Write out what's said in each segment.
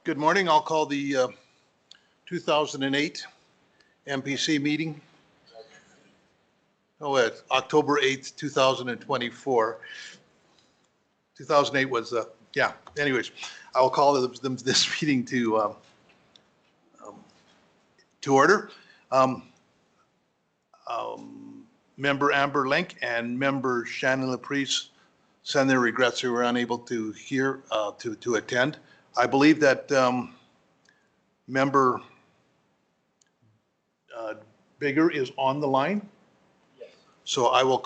Good morning. I'll call the 2008 MPC meeting. Oh, it's October 8th, 2024. 2008 was, yeah, anyways, I will call this meeting to order. Member Amber Link and member Shannon Laprise send their regrets they were unable to to attend. I believe that member Bigger is on the line. Yes. So I will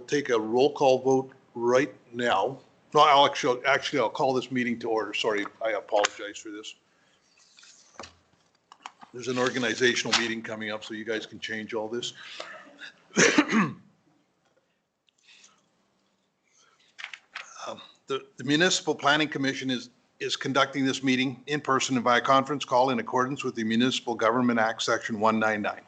take a roll call vote right now. No, I'll call this meeting to order. Sorry, I apologize for this. There's an organizational meeting coming up, so you guys can change all this. The Municipal Planning Commission is conducting this meeting in person and via conference call in accordance with the Municipal Government Act, Section 199.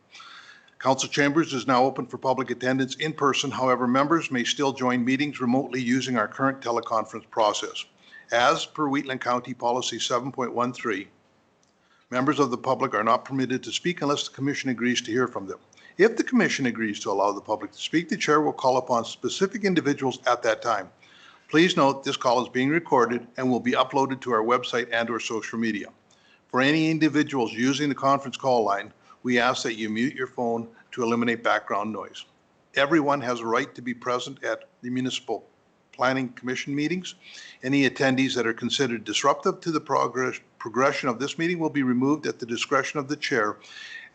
Council chambers is now open for public attendance in person. However, members may still join meetings remotely using our current teleconference process. As per Wheatland County Policy 7.13, members of the public are not permitted to speak unless the commission agrees to hear from them. If the commission agrees to allow the public to speak, the chair will call upon specific individuals at that time. Please note this call is being recorded and will be uploaded to our website and or social media. For any individuals using the conference call line, we ask that you mute your phone to eliminate background noise. Everyone has a right to be present at the Municipal Planning Commission meetings. Any attendees that are considered disruptive to the progression of this meeting will be removed at the discretion of the chair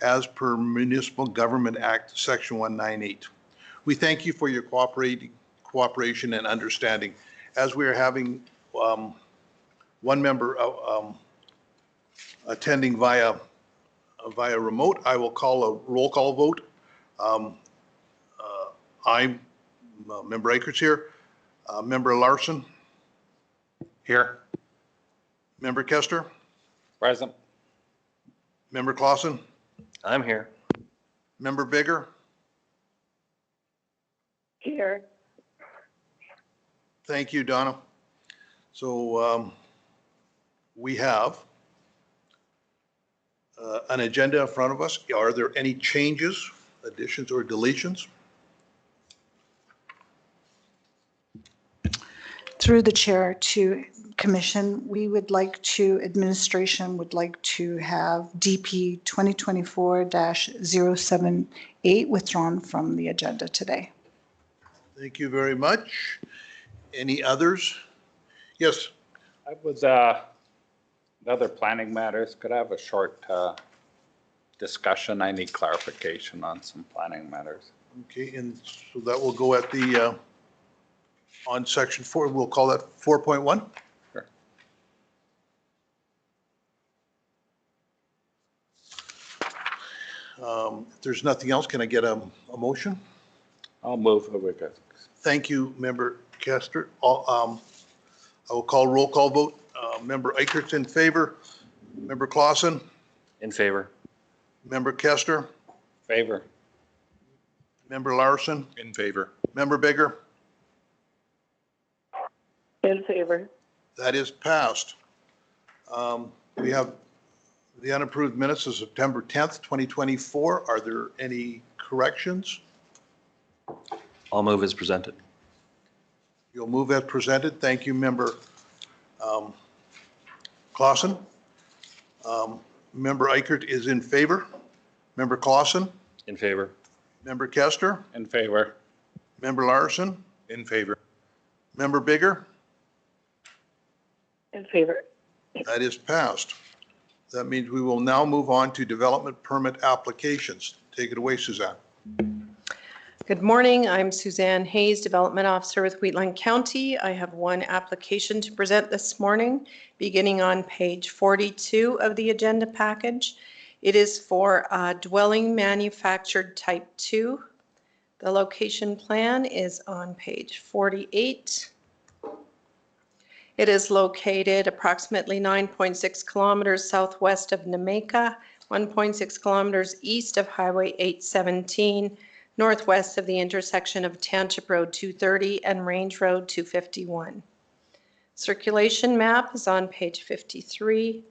as per Municipal Government Act, Section 198. We thank you for your cooperation and understanding. As we are having one member attending via remote, I will call a roll call vote. I'm Member Akers here. Member Larson? Here. Member Kester? Present. Member Clausen? I'm here. Member Bigger? Here. Thank you, Donna. So we have an agenda in front of us. Are there any changes, additions, or deletions? Through the chair to commission, administration would like to have DP 2024-078 withdrawn from the agenda today. Thank you very much. Any others? Yes. I was other planning matters. Could I have a short discussion? I need clarification on some planning matters. Okay, and so that will go at the on section 4. We'll call that 4.1. Sure. If there's nothing else, can I get a motion? I'll move over. Thank you, Member Kester. I will call roll call vote. Member Eichert's in favor. Member Clausen? In favor. Member Kester? Favor. Member Larson? In favor. Member Bigger? In favor. That is passed. We have the unapproved minutes of September 10th, 2024. Are there any corrections? I'll move as presented. You'll move as presented. Thank you, Member Clausen. Member Eichert is in favor. Member Clausen? In favor. Member Kester? In favor. Member Larson? In favor. Member Bigger? In favor. That is passed. That means we will now move on to development permit applications. Take it away, Suzanne. Good morning. I'm Suzanne Hayes, Development Officer with Wheatland County. I have one application to present this morning, beginning on page 42 of the agenda package. It is for dwelling manufactured type 2. The location plan is on page 48. It is located approximately 9.6 kilometers southwest of Nameka, 1.6 kilometers east of Highway 817, northwest of the intersection of Township Road 230 and Range Road 251. Circulation map is on page 53.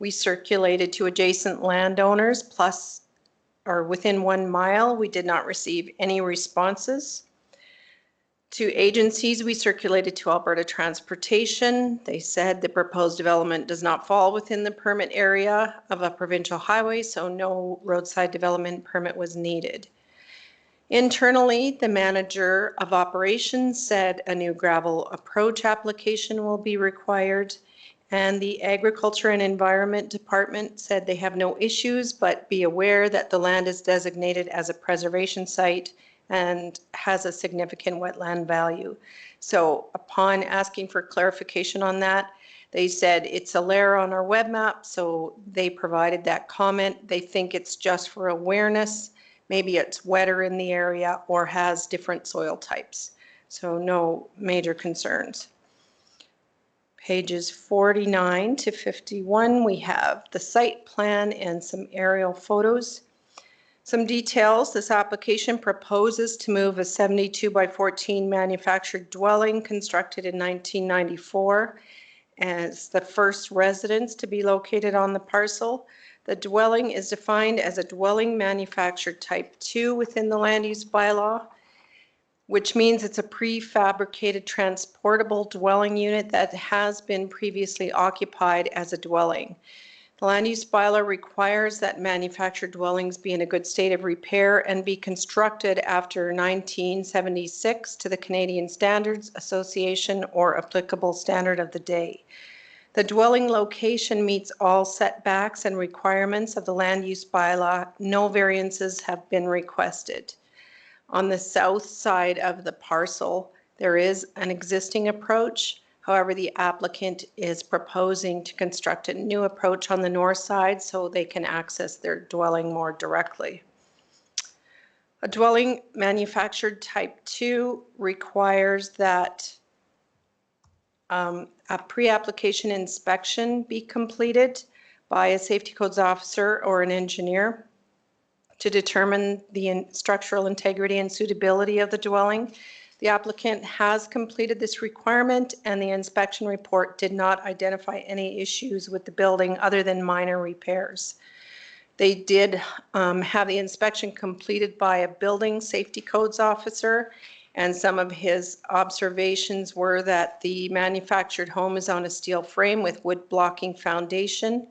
We circulated to adjacent landowners plus or within 1 mile. We did not receive any responses. To agencies, we circulated to Alberta Transportation. They said the proposed development does not fall within the permit area of a provincial highway, so no roadside development permit was needed. Internally, the manager of operations said a new gravel approach application will be required. And the Agriculture and Environment Department said they have no issues, but be aware that the land is designated as a preservation site and has a significant wetland value. So upon asking for clarification on that, they said it's a layer on our web map, so they provided that comment. They think it's just for awareness. Maybe it's wetter in the area or has different soil types. So no major concerns. Pages 49 to 51, we have the site plan and some aerial photos. Some details, this application proposes to move a 72 by 14 manufactured dwelling constructed in 1994 as the first residence to be located on the parcel. The dwelling is defined as a dwelling manufactured type 2 within the land use bylaw, which means it's a prefabricated transportable dwelling unit that has been previously occupied as a dwelling. The land use bylaw requires that manufactured dwellings be in a good state of repair and be constructed after 1976 to the Canadian Standards Association or applicable standard of the day. The dwelling location meets all setbacks and requirements of the land use bylaw. No variances have been requested. On the south side of the parcel, there is an existing approach. However, the applicant is proposing to construct a new approach on the north side so they can access their dwelling more directly. A dwelling manufactured type 2 requires that a pre-application inspection be completed by a safety codes officer or an engineer to determine the structural integrity and suitability of the dwelling. The applicant has completed this requirement and the inspection report did not identify any issues with the building other than minor repairs. They did have the inspection completed by a building safety codes officer, and some of his observations were that the manufactured home is on a steel frame with wood blocking foundation.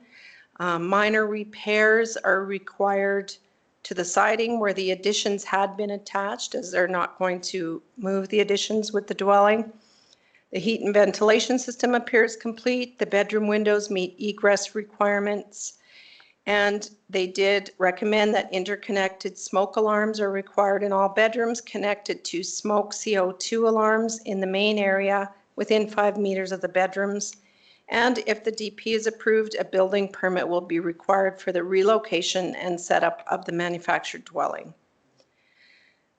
Minor repairs are required to the siding where the additions had been attached, as they're not going to move the additions with the dwelling. The heat and ventilation system appears complete. The bedroom windows meet egress requirements. And they did recommend that interconnected smoke alarms are required in all bedrooms connected to smoke CO2 alarms in the main area within 5 meters of the bedrooms. And if the DP is approved, a building permit will be required for the relocation and setup of the manufactured dwelling.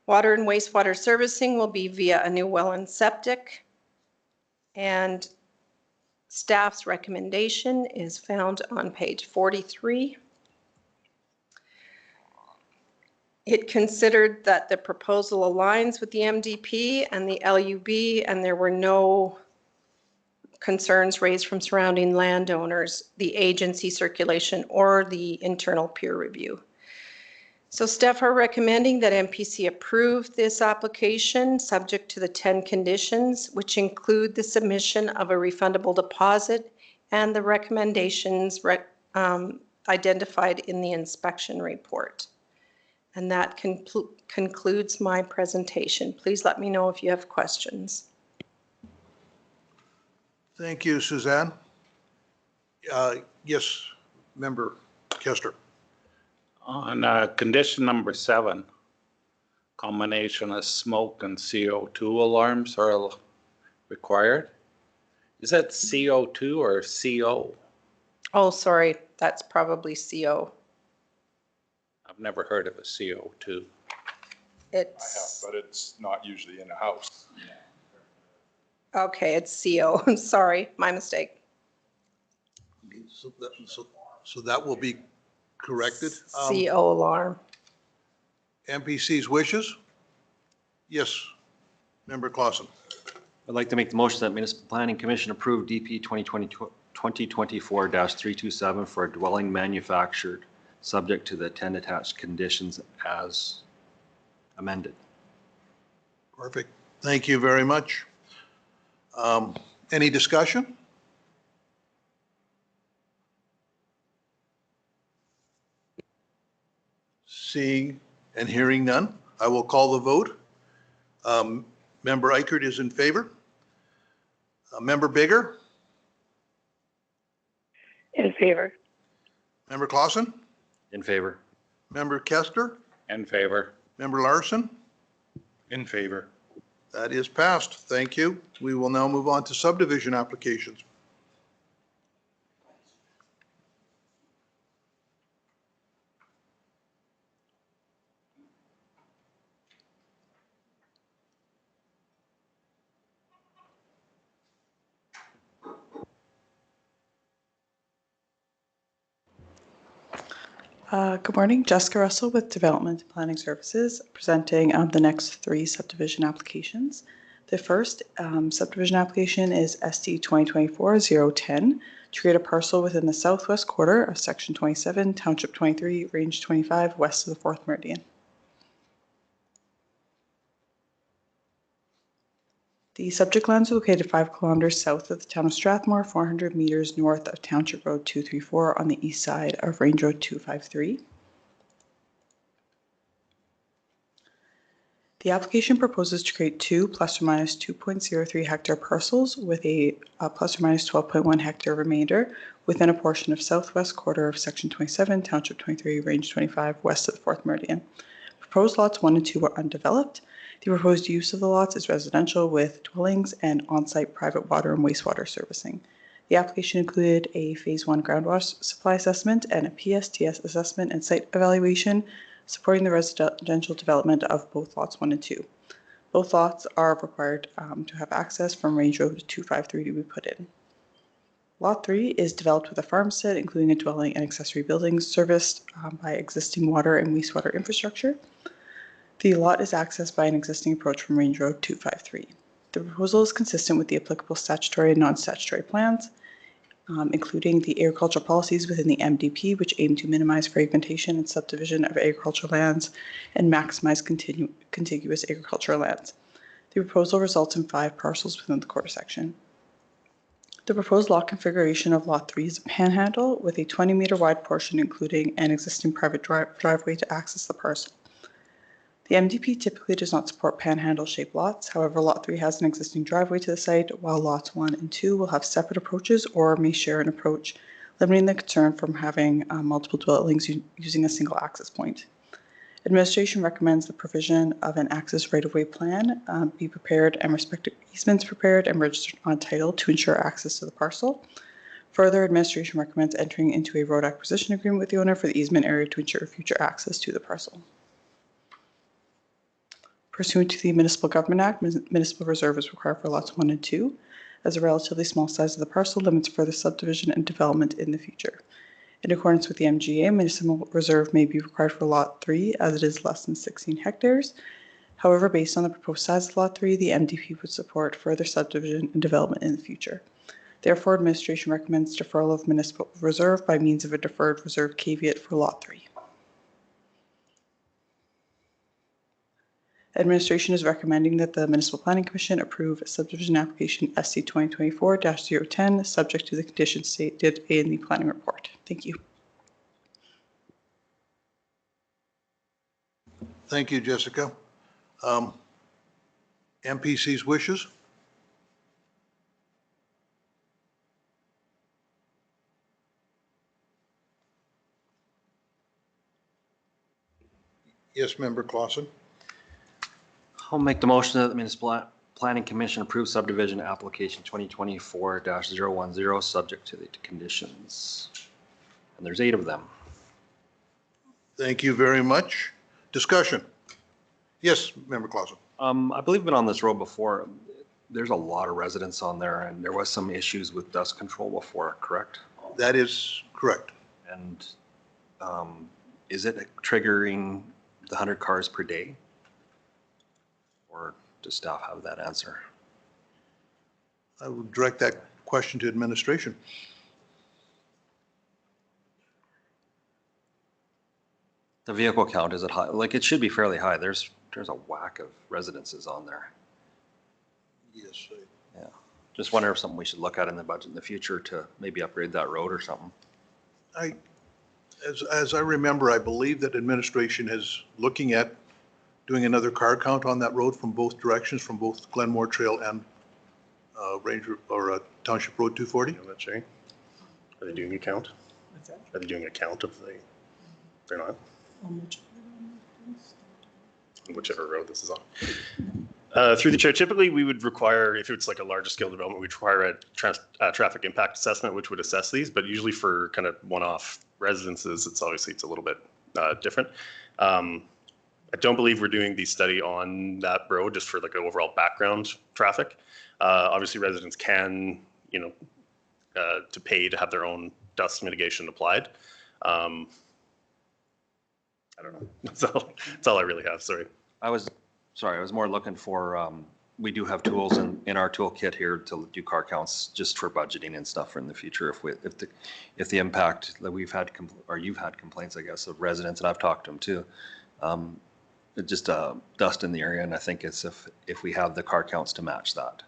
Water and wastewater servicing will be via a new well and septic. And staff's recommendation is found on page 43. It considered that the proposal aligns with the MDP and the LUB, and there were no concerns raised from surrounding landowners, the agency circulation, or the internal peer review. So staff are recommending that MPC approve this application subject to the 10 conditions, which include the submission of a refundable deposit and the recommendations identified in the inspection report. And that concludes my presentation. Please let me know if you have questions. Thank you, Suzanne. Yes, Member Kester. On condition number 7, combination of smoke and CO2 alarms are required. Is that CO2 or CO? Oh, sorry, that's probably CO. I've never heard of a CO2. It's, but it's not usually in a house. okay, it's CO. I'm sorry, my mistake. So that will be corrected. CO alarm. MPC's wishes? Yes, Member Clausen. I'd like to make the motion that Municipal Planning Commission approve DP 2022 2024-327 for a dwelling manufactured, subject to the 10 attached conditions as amended. Perfect. Thank you very much. Any discussion? Seeing and hearing none, I will call the vote. Member Eichert is in favor. Member Bigger, In favor. Member Clausen, In favor. Member Kester, In favor. Member Larson. In favor. That is passed. Thank you. We will now move on to subdivision applications. Good morning, Jessica Russell with Development and Planning Services, presenting the next three subdivision applications. The first subdivision application is SD 2024-010 to create a parcel within the southwest quarter of Section 27, Township 23, Range 25, west of the 4th Meridian. The subject lands are located 5 kilometers south of the town of Strathmore, 400 meters north of Township Road 234 on the east side of Range Road 253. The application proposes to create two plus or minus 2.03 hectare parcels with a plus or minus 12.1 hectare remainder within a portion of southwest quarter of Section 27, Township 23, Range 25, west of the 4th Meridian. Proposed lots 1 and 2 are undeveloped. The proposed use of the lots is residential with dwellings and on-site private water and wastewater servicing. The application included a Phase 1 groundwater supply assessment and a PSTS assessment and site evaluation supporting the residential development of both lots 1 and 2. Both lots are required to have access from Range Road 253 to be put in. Lot 3 is developed with a farmstead, including a dwelling and accessory buildings serviced by existing water and wastewater infrastructure. The lot is accessed by an existing approach from Range Road 253. The proposal is consistent with the applicable statutory and non-statutory plans, including the agricultural policies within the MDP, which aim to minimize fragmentation and subdivision of agricultural lands and maximize contiguous agricultural lands. The proposal results in 5 parcels within the quarter section. The proposed lot configuration of Lot 3 is a panhandle with a 20-meter wide portion, including an existing private driveway to access the parcel. The MDP typically does not support panhandle-shaped lots. However, Lot 3 has an existing driveway to the site, while Lots 1 and 2 will have separate approaches or may share an approach, limiting the concern from having multiple dwellings using a single access point. Administration recommends the provision of an access right-of-way plan be prepared and respective easements prepared and registered on title to ensure access to the parcel. Further, administration recommends entering into a road acquisition agreement with the owner for the easement area to ensure future access to the parcel. Pursuant to the Municipal Government Act, municipal reserve is required for lots 1 and 2, as a relatively small size of the parcel limits further subdivision and development in the future. In accordance with the MGA, municipal reserve may be required for Lot 3 as it is less than 16 hectares. However, based on the proposed size of Lot 3, the MDP would support further subdivision and development in the future. Therefore, administration recommends deferral of municipal reserve by means of a deferred reserve caveat for Lot 3. Administration is recommending that the Municipal Planning Commission approve subdivision application SC 2024-010, subject to the conditions stated in the planning report. Thank you. Thank you, Jessica. MPC's wishes? Yes, Member Clausen. I'll make the motion that the Municipal Planning Commission approve subdivision application 2024-010, subject to the conditions. And there's 8 of them. Thank you very much. Discussion? Yes, Member Clausen. I believe I've been on this road before. There's a lot of residents on there, and there was some issues with dust control before, correct? That is correct. And is it triggering the 100 cars per day? Or does staff have that answer? I will direct that question to administration. The vehicle count, is it high? Like, it should be fairly high. There's a whack of residences on there. Yes. Yeah. Just wonder if something we should look at in the budget in the future to maybe upgrade that road or something. As I remember, I believe that administration is looking at doing another car count on that road from both directions, from both Glenmore Trail and Ranger or Township Road 240. I'm not sure. Are they doing a count? Are they doing a count of the, they're not? Whichever road this is on. Through the chair, typically we would require, if it's like a larger scale development, we'd require a traffic impact assessment, which would assess these, but usually for kind of one-off residences, it's a little bit different. I don't believe we're doing the study on that road just for like an overall background traffic. Obviously residents can, to pay to have their own dust mitigation applied. I don't know. That's all I really have. Sorry. I was more looking for, we do have tools in our toolkit here to do car counts just for budgeting and stuff for in the future. If the impact that we've had, or you've had complaints, I guess, of residents, and I've talked to them too, just dust in the area. And I think it's if we have the car counts to match that,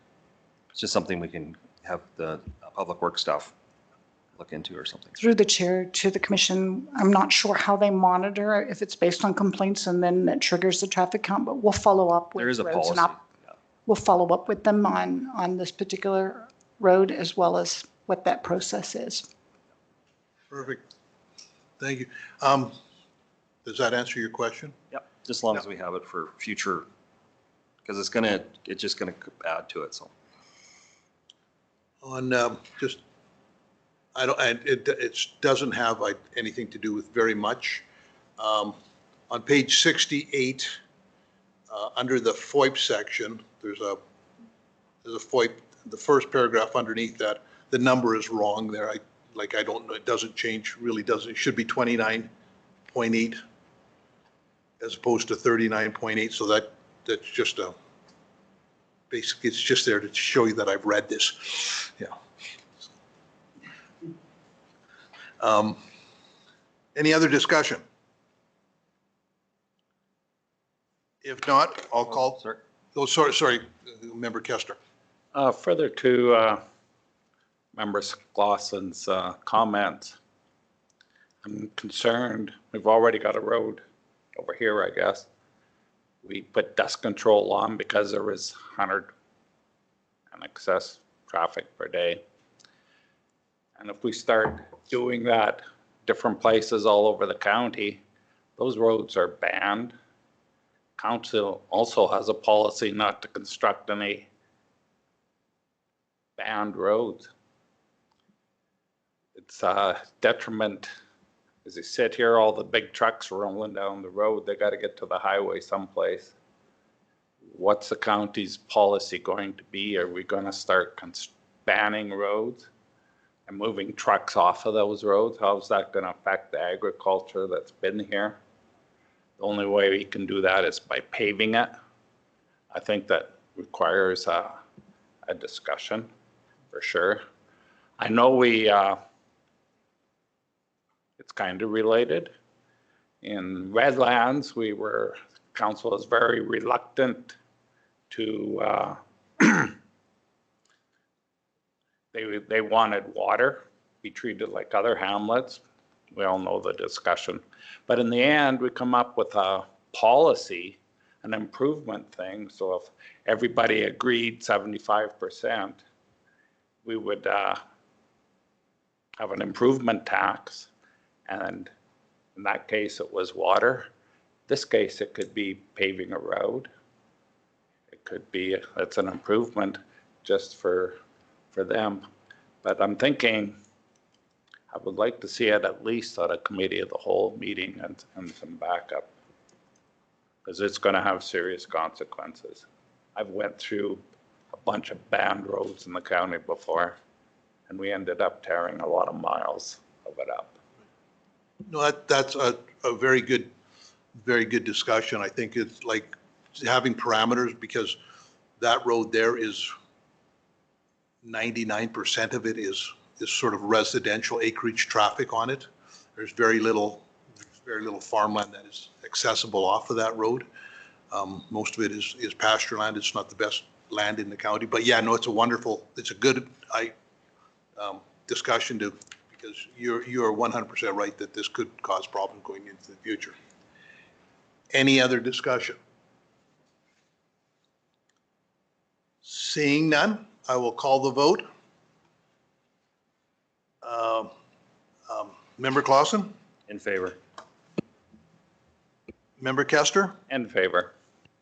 it's just something we can have the public works staff look into or something. Through the chair to the commission, I'm not sure how they monitor, if it's based on complaints and then it triggers the traffic count, but we'll follow up with There is a roads and policy. we'll follow up with them on this particular road as well as what that process is. Perfect. Thank you. Does that answer your question? Yep. Just as long as we have it for future, because it's just gonna add to it. So On it doesn't have anything to do with very much. On page 68, under the FOIP section, there's a FOIP, the first paragraph underneath that, the number is wrong there. I don't know, it doesn't change, really doesn't. It should be 29.8 as opposed to 39.8. So that's just basically it's just there to show you that I've read this. Yeah. Any other discussion? If not, I'll call. Sir. Oh, sorry, Member Kester. Further to Member Glossen's comment, I'm concerned, we've already got a road over here, I guess. We put dust control on because there was 100 and excess traffic per day. And if we start doing that different places all over the county, those roads are banned. Council also has a policy not to construct any banned roads. It's a detriment. As you sit here, all the big trucks rolling down the road, they got to get to the highway someplace. What's the county's policy going to be? Are we going to start banning roads and moving trucks off of those roads? How's that going to affect the agriculture that's been here? The only way we can do that is by paving it. I think that requires a discussion for sure. I know it's kind of related. In Redlands, council is very reluctant to, they wanted water, be treated like other hamlets. We all know the discussion. But in the end, we come up with a policy, an improvement thing. So if everybody agreed 75%, we would have an improvement tax. And in that case, it was water. This case, it could be paving a road. It could be, it's an improvement just for them. But I'm thinking, I would like to see it at least at a committee of the whole meeting and some backup, because it's going to have serious consequences. I've went through a bunch of banned roads in the county before, and we ended up tearing a lot of miles of it up. No, that's a very good discussion. I think it's like having parameters, because that road there is 99% of it is sort of residential acreage traffic on it. There's very little very little farmland that is accessible off of that road. Most of it is pasture land. It's not the best land in the county, but yeah, no, it's a good discussion because you're 100% right that this could cause problems going into the future. Any other discussion? Seeing none, I will call the vote. Member Clausen? In favor. Member Kester? In favor.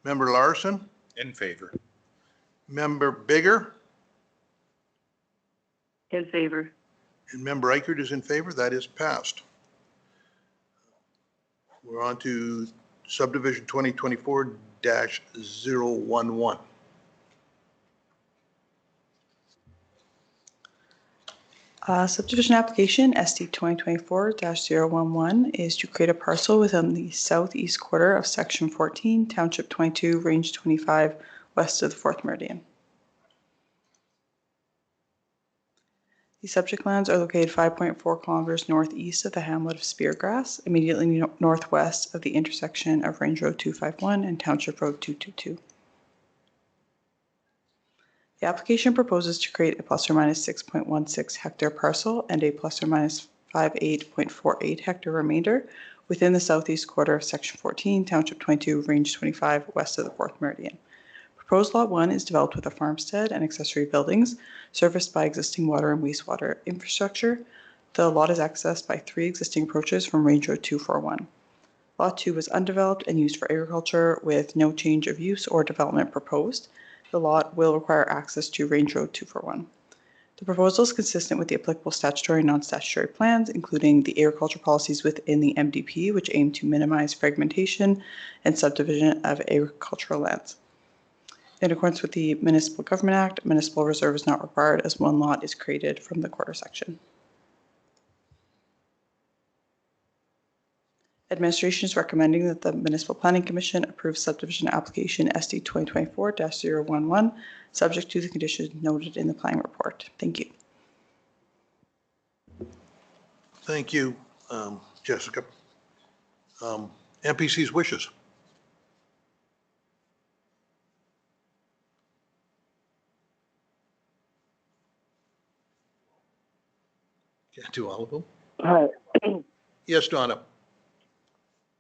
Member Larson? In favor. Member Bigger? In favor. And Member Eichert is in favor. That is passed. We're on to subdivision 2024-011. Subdivision application SD 2024-011 is to create a parcel within the southeast quarter of Section 14, Township 22, Range 25, west of the 4th Meridian. The subject lands are located 5.4 kilometers northeast of the hamlet of Speargrass, immediately northwest of the intersection of Range Road 251 and Township Road 222. The application proposes to create a plus or minus 6.16 hectare parcel and a plus or minus 58.48 hectare remainder within the southeast quarter of Section 14, Township 22, Range 25, west of the 4th Meridian. Proposed Lot 1 is developed with a farmstead and accessory buildings serviced by existing water and wastewater infrastructure. The lot is accessed by 3 existing approaches from Range Road 241. Lot 2 is undeveloped and used for agriculture with no change of use or development proposed. The lot will require access to Range Road 241. The proposal is consistent with the applicable statutory and non-statutory plans, including the agriculture policies within the MDP, which aim to minimize fragmentation and subdivision of agricultural lands. In accordance with the Municipal Government Act, municipal reserve is not required as one lot is created from the quarter section. Administration is recommending that the Municipal Planning Commission approve subdivision application SD 2024-011, subject to the conditions noted in the planning report. Thank you. Thank you, Jessica. MPC's wishes. Can't do all of them. Yes, Donna.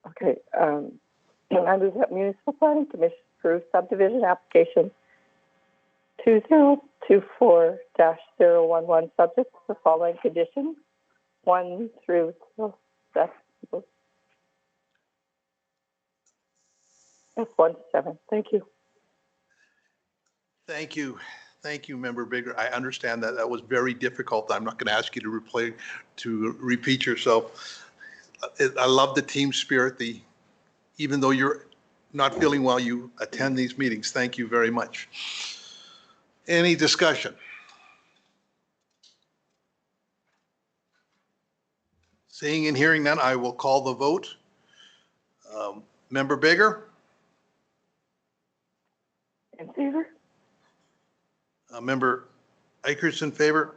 Okay, I move that Municipal Planning Commission approve subdivision application 2024-011, subject to the following conditions, 1 through 7. That's 1 to 7. Thank you. Thank you. Thank you, Member Bigger. I understand that was very difficult. I'm not going to ask you to repeat yourself. I love the team spirit. Even though you're not feeling well, you attend these meetings. Thank you very much. Any discussion? Seeing and hearing none, I will call the vote. Member Bigger? In favor? Member Eichert's in favor.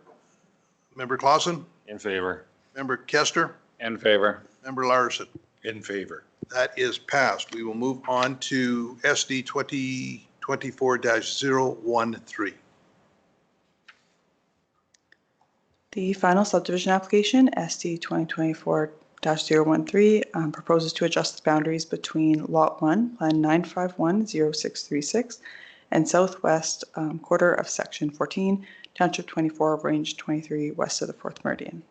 Member Clausen? In favor. Member Kester? In favor. Member Larson? In favor. That is passed. We will move on to SD 2024-013. The final subdivision application, SD 2024-013, proposes to adjust the boundaries between Lot 1, Plan 9510636, and southwest quarter of Section 14, Township 24, Range 23, west of the 4th Meridian.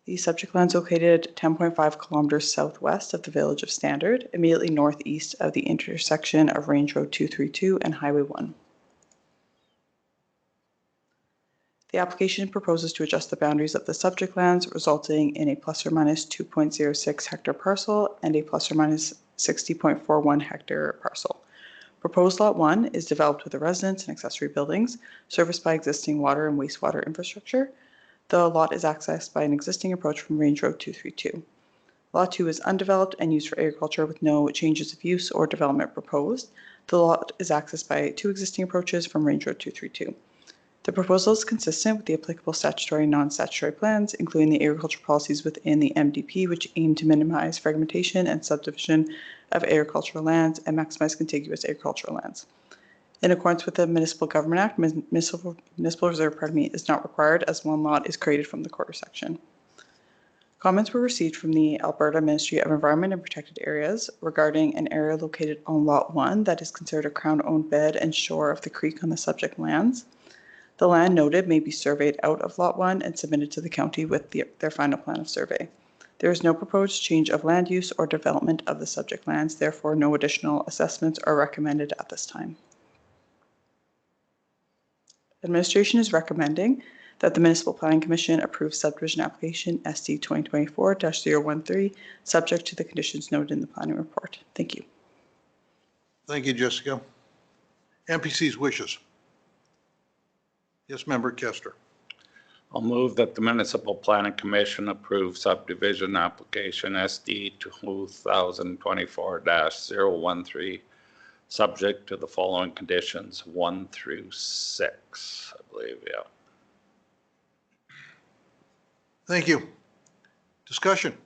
The subject land is located 10.5 kilometers southwest of the village of Standard, immediately northeast of the intersection of Range Road 232 and Highway 1. The application proposes to adjust the boundaries of the subject lands, resulting in a plus or minus 2.06 hectare parcel and a plus or minus 60.41 hectare parcel. Proposed Lot 1 is developed with a residence and accessory buildings serviced by existing water and wastewater infrastructure. The lot is accessed by an existing approach from Range Road 232. Lot 2 is undeveloped and used for agriculture with no changes of use or development proposed. The lot is accessed by 2 existing approaches from Range Road 232. The proposal is consistent with the applicable statutory and non-statutory plans, including the agriculture policies within the MDP, which aim to minimize fragmentation and subdivision of agricultural lands and maximize contiguous agricultural lands. In accordance with the Municipal Government Act, municipal reserve, is not required as one lot is created from the quarter section. Comments were received from the Alberta Ministry of Environment and Protected Areas regarding an area located on Lot 1 that is considered a Crown-owned bed and shore of the creek on the subject lands. The land noted may be surveyed out of Lot 1 and submitted to the county with their final plan of survey. There is no proposed change of land use or development of the subject lands, therefore no additional assessments are recommended at this time. Administration is recommending that the Municipal Planning Commission approve subdivision application SD 2024-013, subject to the conditions noted in the planning report. Thank you. Thank you, Jessica. MPC's wishes. Yes, Member Kester. I'll move that the Municipal Planning Commission approve subdivision application SD 2024-013, subject to the following conditions 1 through 6, I believe, yeah. Thank you. Discussion.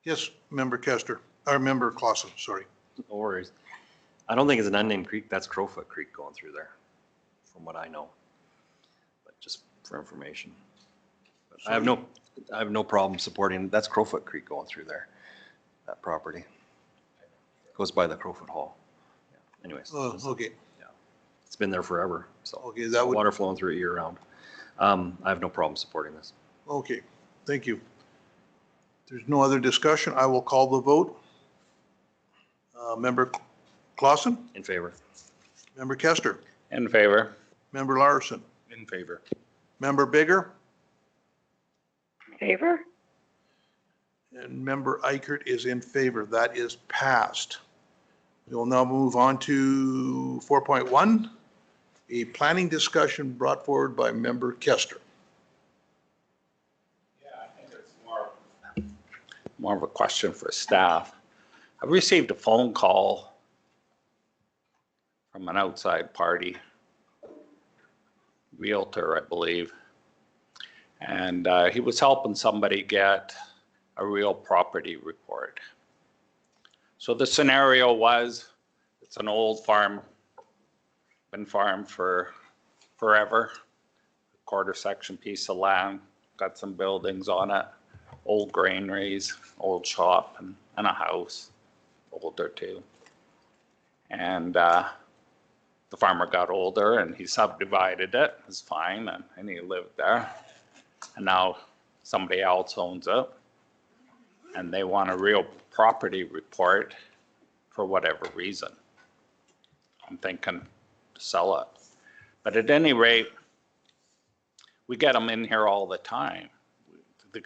Yes, Member Kester, or Member Clausen, sorry. No worries. I don't think it's an unnamed creek. That's Crowfoot Creek going through there, from what I know. But just for information. But I have no problem supporting, that's Crowfoot Creek going through there, that property. Goes by the Crowfoot Hall. Yeah. Anyways. Okay. Yeah. It's been there forever, so. Okay, that would. Water flowing through it year round. I have no problem supporting this. Okay, thank you. There's no other discussion. I will call the vote. Member Clausen, In favor. Member Kester, In favor. Member Larson, In favor. Member Bigger, Favor? and Member Eichert is in favor. That is passed. We will now move on to 4.1, a planning discussion brought forward by Member Kester. Yeah, I think it's more of a question for staff. I received a phone call from an outside party, realtor, I believe. And he was helping somebody get a real property report. So the scenario was, it's an old farm, been farmed for forever, quarter section piece of land, got some buildings on it, old granaries, old shop, and a house, older too. And the farmer got older and he subdivided it, it was fine, and he lived there. And now somebody else owns it and they want a real property report for whatever reason. I'm thinking to sell it. But at any rate, we get them in here all the time. They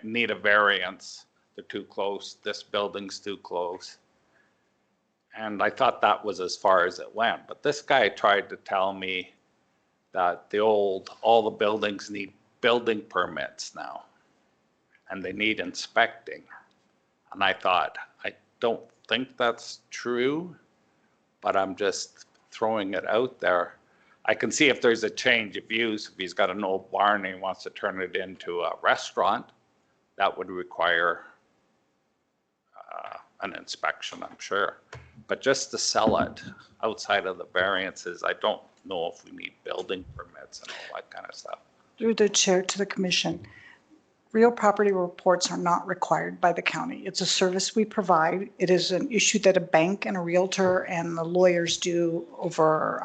need a variance. They're too close. This building's too close. And I thought that was as far as it went. But this guy tried to tell me that all the buildings need building permits now. And they need inspecting. And I thought, I don't think that's true, but I'm just throwing it out there. I can see if there's a change of use, if he's got an old barn and he wants to turn it into a restaurant, that would require an inspection, I'm sure. But just to sell it outside of the variances, I don't know if we need building permits and all that kind of stuff. Through the chair to the commission, real property reports are not required by the county. It's a service we provide. It is an issue that a bank and a realtor and the lawyers do over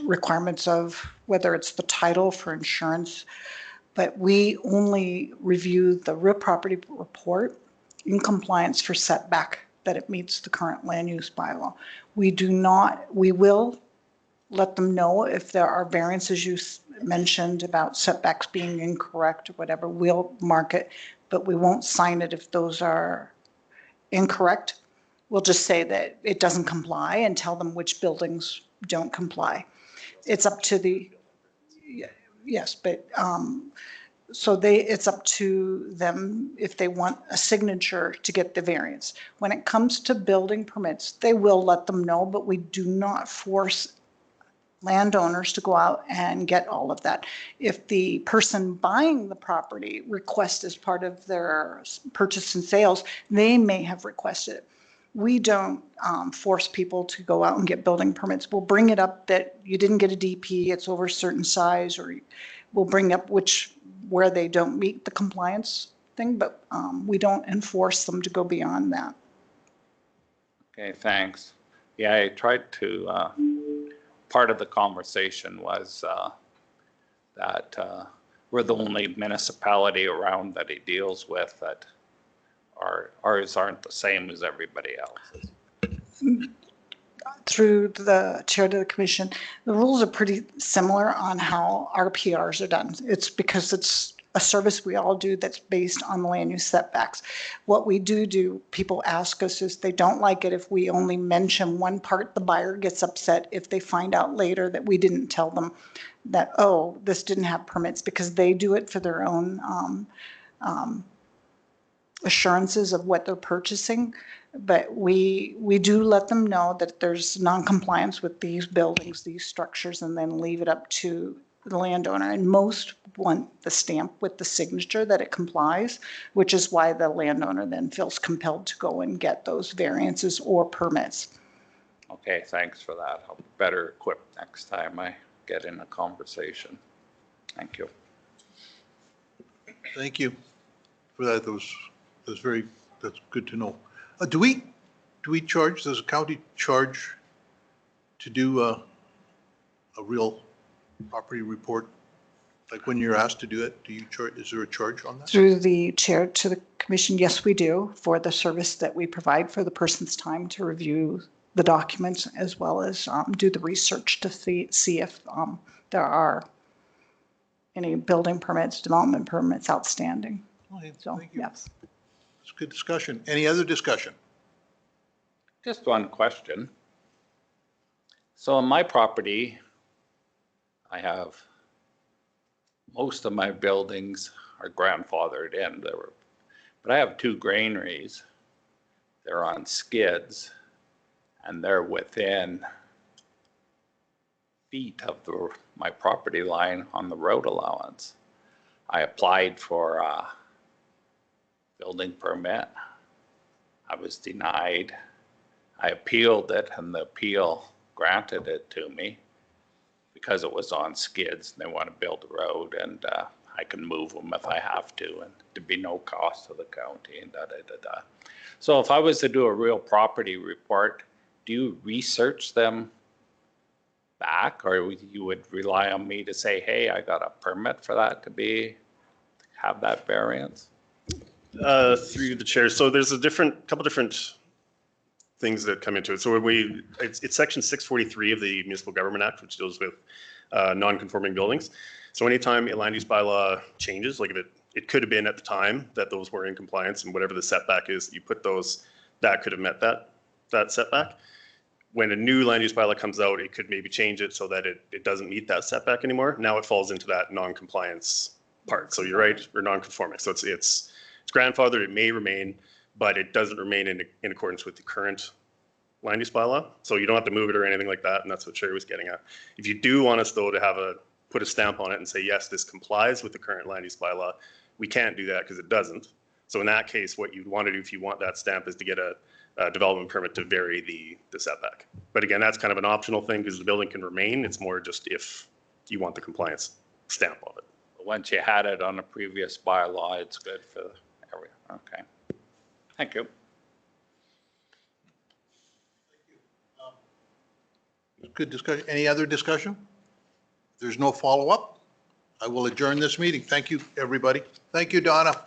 requirements of whether it's the title for insurance. But we only review the real property report in compliance for setback, that it meets the current land use bylaw. We will let them know if there are variances you mentioned about setbacks being incorrect or whatever, we'll mark it, but we won't sign it if those are incorrect. We'll just say that it doesn't comply and tell them which buildings don't comply. It's up to the, yes, but it's up to them if they want a signature to get the variance. When it comes to building permits, they will let them know, but we do not force landowners to go out and get all of that. If the person buying the property requests as part of their purchase and sales, they may have requested it. We don't force people to go out and get building permits. We'll bring it up that you didn't get a DP, it's over a certain size, or we'll bring up where they don't meet the compliance thing, but we don't enforce them to go beyond that. Okay, thanks. Yeah, I tried to, part of the conversation was that we're the only municipality around that he deals with that ours aren't the same as everybody else's. Through the chair to the commission, the rules are pretty similar on how our PRs are done. It's because it's a service we all do that's based on land use setbacks. What we do, people ask us is they don't like it if we only mention one part. The buyer gets upset if they find out later that we didn't tell them that, oh, this didn't have permits, because they do it for their own assurances of what they're purchasing. But we do let them know that there's non-compliance with these buildings, these structures, and then leave it up to the landowner. And most want the stamp with the signature that it complies, which is why the landowner then feels compelled to go and get those variances or permits. Okay, thanks for that. I'll be better equipped next time I get in a conversation. Thank you. Thank you for that. That's good to know. Do we charge, does the county charge to do a real property report? Like when you're asked to do it, do you charge, is there a charge on that? Through the chair to the commission, yes, we do, for the service that we provide for the person's time to review the documents, as well as do the research to see if there are any building permits, development permits outstanding. Okay, So, thank you. yes. It's good discussion. Any other discussion? Just one question. So on my property, I have, most of my buildings are grandfathered in. But I have 2 granaries. They're on skids, and they're within feet of my property line on the road allowance. I applied for a building permit. I was denied. I appealed it, and the appeal granted it to me because it was on skids and they want to build a road, and I can move them if I have to, and there'd be no cost to the county, and da-da-da-da. So if I was to do a real property report, do you research them back, or you would rely on me to say, hey, I got a permit for that to have that variance? Through the chair. So there's a couple different things that come into it. So when it's section 643 of the Municipal Government Act, which deals with non-conforming buildings. So anytime a land use bylaw changes, like if it could have been at the time that those were in compliance, and whatever the setback is, you put those, that could have met that setback. When a new land use bylaw comes out, it could maybe change it so that it doesn't meet that setback anymore. Now it falls into that non-compliance part. So you're right, or non-conforming. So it's grandfathered, it may remain, but it doesn't remain in accordance with the current land use bylaw. So you don't have to move it or anything like that, and that's what Sherry was getting at. If you do want us though to put a stamp on it and say, yes, this complies with the current land use bylaw, we can't do that because it doesn't. So in that case, what you'd want to do if you want that stamp is to get a development permit to vary the setback. But again, that's kind of an optional thing because the building can remain. It's more just if you want the compliance stamp of it. But once you had it on a previous bylaw, it's good for everyone. Okay. Thank you. Good discussion. Any other discussion? If there's no follow-up, I will adjourn this meeting. Thank you, everybody. Thank you, Donna.